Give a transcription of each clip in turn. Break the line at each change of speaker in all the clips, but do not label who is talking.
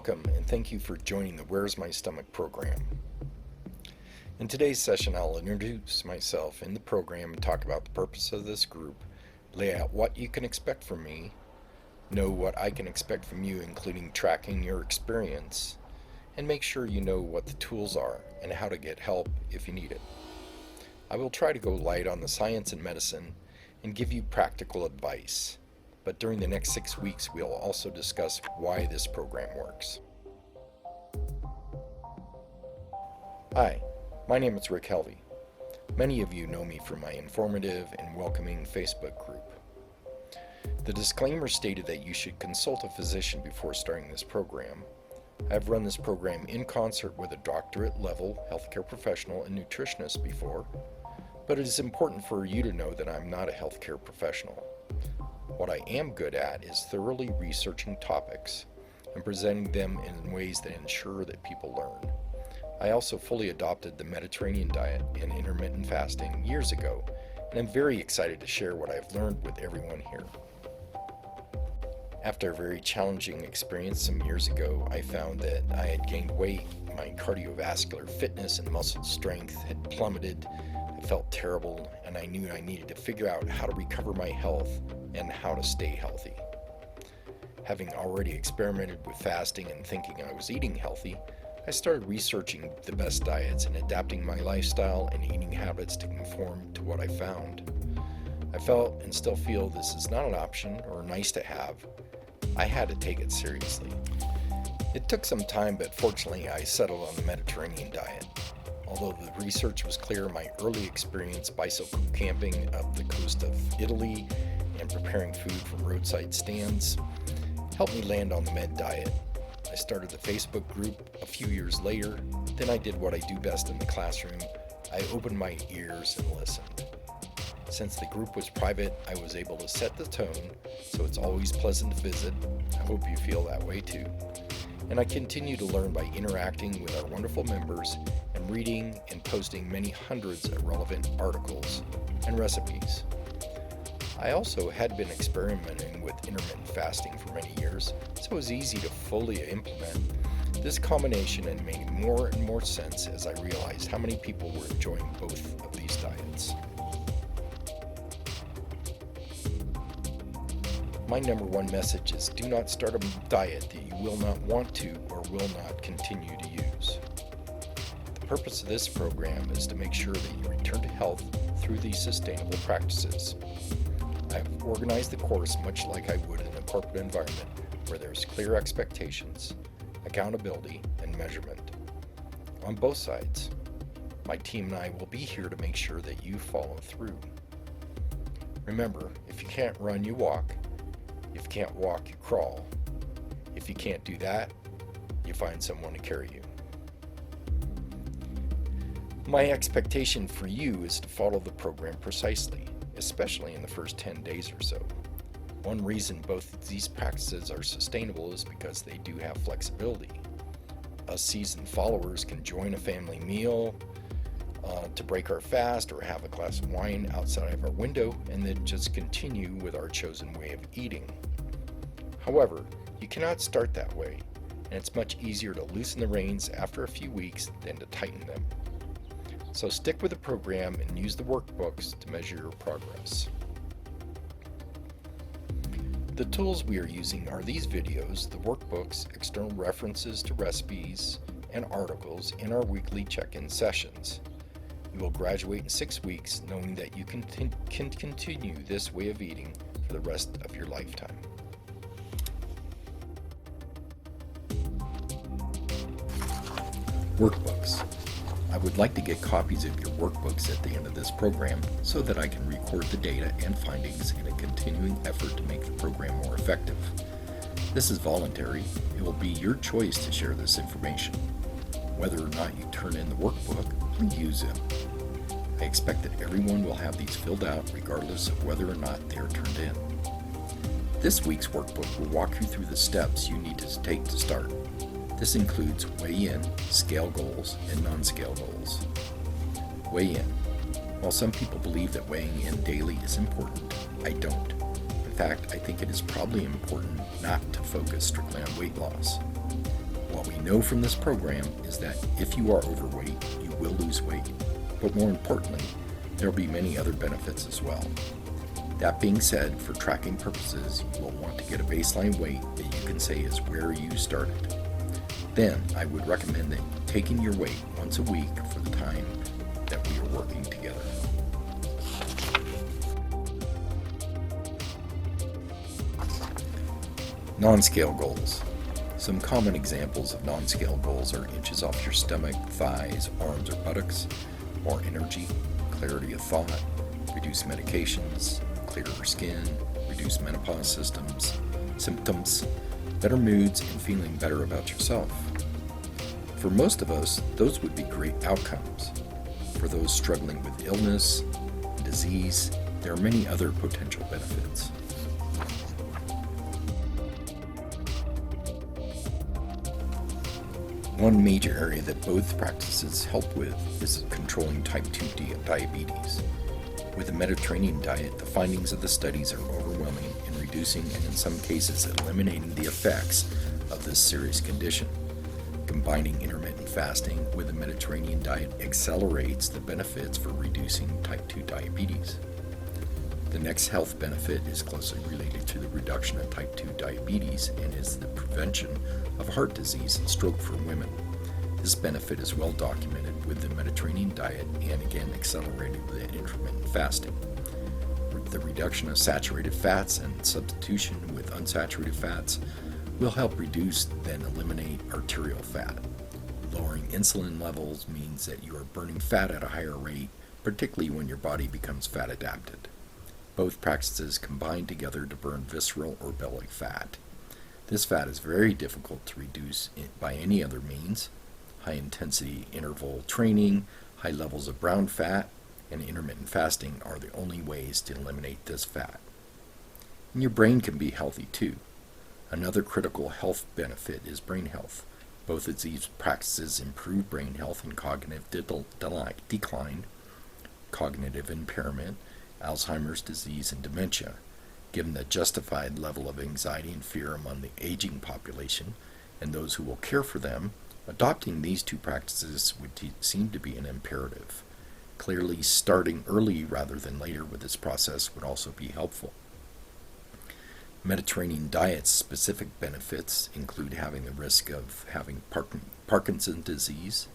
Welcome and thank you for joining the Where's My Stomach program. In today's session, I'll introduce myself in the program and talk about the purpose of this group, lay out what you can expect from me, know what I can expect from you, including tracking your experience, and make sure you know what the tools are and how to get help if you need it. I will try to go light on the science and medicine and give you practical advice. But during the next 6 weeks, we'll also discuss why this program works. Hi, my name is Rick Helvey. Many of you know me from my informative and welcoming Facebook group. The disclaimer stated that you should consult a physician before starting this program. I've run this program in concert with a doctorate-level healthcare professional and nutritionist before, but it is important for you to know that I'm not a healthcare professional. What I am good at is thoroughly researching topics and presenting them in ways that ensure that people learn. I also fully adopted the Mediterranean diet and intermittent fasting years ago, and I'm very excited to share what I've learned with everyone here. After a very challenging experience some years ago, I found that I had gained weight, my cardiovascular fitness and muscle strength had plummeted, I felt terrible, and I knew I needed to figure out how to recover my health and how to stay healthy. Having already experimented with fasting and thinking I was eating healthy, I started researching the best diets and adapting my lifestyle and eating habits to conform to what I found. I felt and still feel this is not an option or nice to have. I had to take it seriously. It took some time, but fortunately I settled on the Mediterranean diet. Although the research was clear, my early experience bicycle camping up the coast of Italy and preparing food from roadside stands helped me land on the Med diet. I started the Facebook group a few years later. Then I did what I do best in the classroom. I opened my ears and listened. Since the group was private, I was able to set the tone, so it's always pleasant to visit. I hope you feel that way too. And I continue to learn by interacting with our wonderful members and reading and posting many hundreds of relevant articles and recipes. I also had been experimenting with intermittent fasting for many years, so it was easy to fully implement this combination and made more and more sense as I realized how many people were enjoying both of these diets. My number one message is do not start a diet that you will not want to or will not continue to use. The purpose of this program is to make sure that you return to health through these sustainable practices. I've organized the course much like I would in a corporate environment where there's clear expectations, accountability, and measurement. On both sides, my team and I will be here to make sure that you follow through. Remember, if you can't run, you walk. If you can't walk, you crawl. If you can't do that, you find someone to carry you. My expectation for you is to follow the program precisely, especially in the first 10 days or so. One reason both of these practices are sustainable is because they do have flexibility. Us seasoned followers can join a family meal to break our fast or have a glass of wine outside of our window and then just continue with our chosen way of eating. However, you cannot start that way, and it's much easier to loosen the reins after a few weeks than to tighten them. So stick with the program and use the workbooks to measure your progress. The tools we are using are these videos, the workbooks, external references to recipes, and articles in our weekly check-in sessions. You will graduate in 6 weeks knowing that you can continue this way of eating for the rest of your lifetime. Workbooks. I would like to get copies of your workbooks at the end of this program so that I can record the data and findings in a continuing effort to make the program more effective. This is voluntary. It will be your choice to share this information. Whether or not you turn in the workbook, please use them. I expect that everyone will have these filled out regardless of whether or not they are turned in. This week's workbook will walk you through the steps you need to take to start. This includes weigh-in, scale goals, and non-scale goals. Weigh-in. While some people believe that weighing in daily is important, I don't. In fact, I think it is probably important not to focus strictly on weight loss. What we know from this program is that if you are overweight, you will lose weight. But more importantly, there will be many other benefits as well. That being said, for tracking purposes, you will want to get a baseline weight that you can say is where you started. Then, I would recommend that taking your weight once a week for the time that we are working together. Non-scale goals. Some common examples of non-scale goals are inches off your stomach, thighs, arms, or buttocks, more energy, clarity of thought, reduced medications, clearer skin, reduced menopause symptoms, better moods, and feeling better about yourself. For most of us, those would be great outcomes. For those struggling with illness and disease, there are many other potential benefits. One major area that both practices help with is controlling type 2 diabetes. With the Mediterranean diet, the findings of the studies are overwhelming in reducing and in some cases eliminating the effects of this serious condition. Combining intermittent fasting with the Mediterranean diet accelerates the benefits for reducing type 2 diabetes. The next health benefit is closely related to the reduction of type 2 diabetes and is the prevention of heart disease and stroke for women. This benefit is well documented with the Mediterranean diet and again accelerated with intermittent fasting. The reduction of saturated fats and substitution with unsaturated fats will help reduce, then eliminate arterial fat. Lowering insulin levels means that you are burning fat at a higher rate, particularly when your body becomes fat adapted. Both practices combine together to burn visceral or belly fat. This fat is very difficult to reduce by any other means. High-intensity interval training, high levels of brown fat, and intermittent fasting are the only ways to eliminate this fat. And your brain can be healthy too. Another critical health benefit is brain health. Both of these practices improve brain health and cognitive decline, cognitive impairment, Alzheimer's disease, and dementia. Given the justified level of anxiety and fear among the aging population and those who will care for them, adopting these two practices would seem to be an imperative. Clearly, starting early rather than later with this process would also be helpful. Mediterranean diet's specific benefits include having the risk of having Parkinson's disease.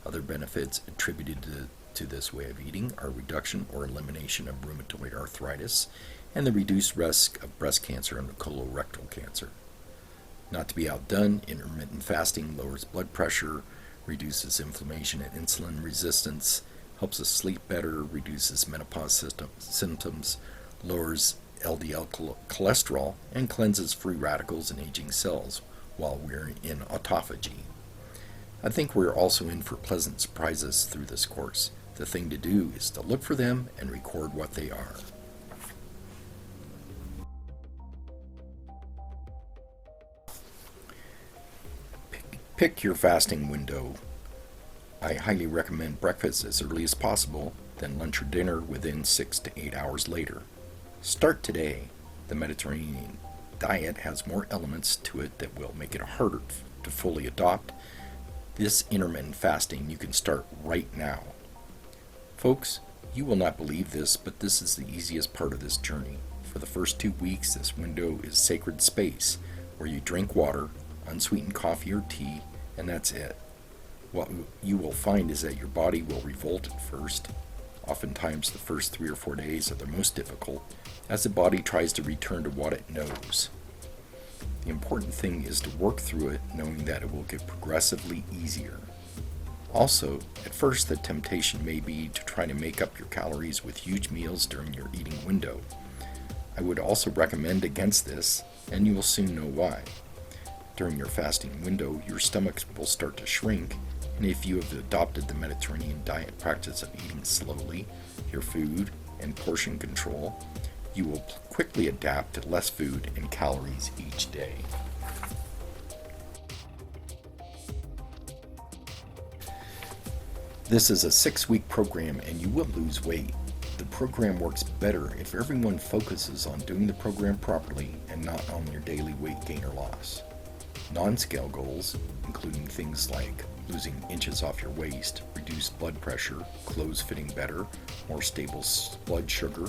Other benefits attributed to this way of eating are reduction or elimination of rheumatoid arthritis and the reduced risk of breast cancer and colorectal cancer. Not to be outdone, intermittent fasting lowers blood pressure, reduces inflammation and insulin resistance, helps us sleep better, reduces menopause symptoms, lowers LDL cholesterol, and cleanses free radicals and aging cells while we're in autophagy. I think we're also in for pleasant surprises through this course. The thing to do is to look for them and record what they are. Pick your fasting window. I highly recommend breakfast as early as possible, then lunch or dinner within 6 to 8 hours later. Start today. The Mediterranean diet has more elements to it that will make it harder to fully adopt. This intermittent fasting you can start right now. Folks, you will not believe this, but this is the easiest part of this journey. For the first 2 weeks, this window is sacred space where you drink water, unsweetened coffee or tea, and that's it. What you will find is that your body will revolt at first. Oftentimes the first 3 or 4 days are the most difficult as the body tries to return to what it knows. The important thing is to work through it knowing that it will get progressively easier. Also, at first the temptation may be to try to make up your calories with huge meals during your eating window. I would also recommend against this, and you will soon know why. During your fasting window, your stomach will start to shrink, and if you have adopted the Mediterranean diet practice of eating slowly, your food, and portion control, you will quickly adapt to less food and calories each day. This is a 6-week program and you will lose weight. The program works better if everyone focuses on doing the program properly and not on your daily weight gain or loss. Non-scale goals, including things like losing inches off your waist, reduced blood pressure, clothes fitting better, more stable blood sugar,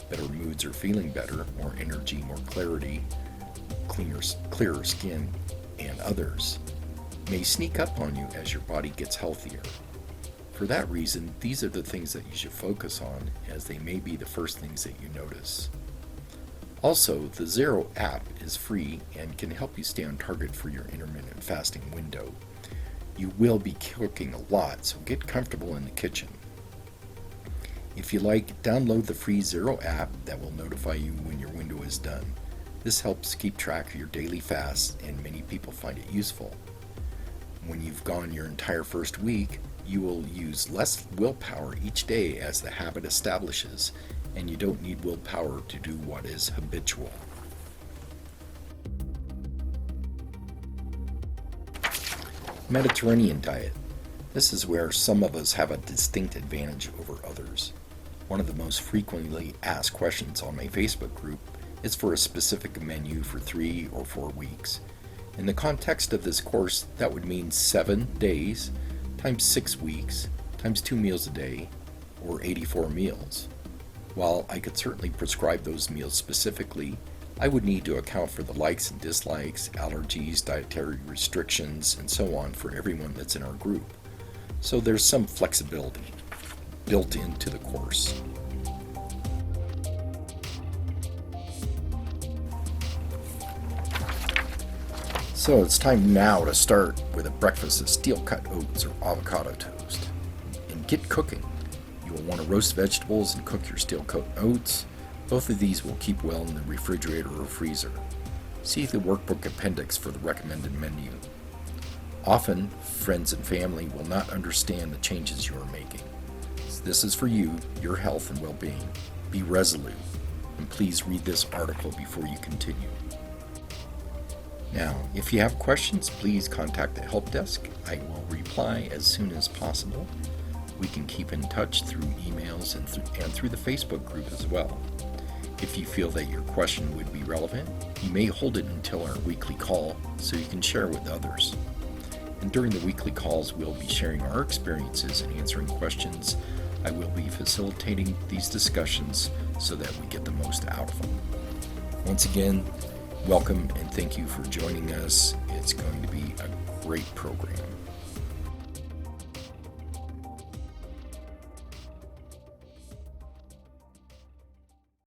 better moods or feeling better, more energy, more clarity, clearer skin, and others, may sneak up on you as your body gets healthier. For that reason, these are the things that you should focus on, as they may be the first things that you notice. Also, the Zero app is free and can help you stay on target for your intermittent fasting window. You will be cooking a lot, so get comfortable in the kitchen. If you like, download the free Zero app that will notify you when your window is done. This helps keep track of your daily fasts, and many people find it useful. When you've gone your entire first week, you will use less willpower each day as the habit establishes, and you don't need willpower to do what is habitual. Mediterranean diet. This is where some of us have a distinct advantage over others. One of the most frequently asked questions on my Facebook group is for a specific menu for 3 or 4 weeks. In the context of this course, that would mean 7 days times 6 weeks times 2 meals a day, or 84 meals. While I could certainly prescribe those meals specifically, I would need to account for the likes and dislikes, allergies, dietary restrictions, and so on for everyone that's in our group. So there's some flexibility built into the course. So it's time now to start with a breakfast of steel-cut oats or avocado toast. And get cooking. You will want to roast vegetables and cook your steel-cut oats. Both of these will keep well in the refrigerator or freezer. See the workbook appendix for the recommended menu. Often, friends and family will not understand the changes you are making. This is for you, your health and well-being. Be resolute, and please read this article before you continue. Now, if you have questions, please contact the help desk. I will reply as soon as possible. We can keep in touch through emails and through the Facebook group as well. If you feel that your question would be relevant, you may hold it until our weekly call so you can share with others. And during the weekly calls, we'll be sharing our experiences and answering questions. I will be facilitating these discussions so that we get the most out of them. Once again, welcome and thank you for joining us. It's going to be a great program.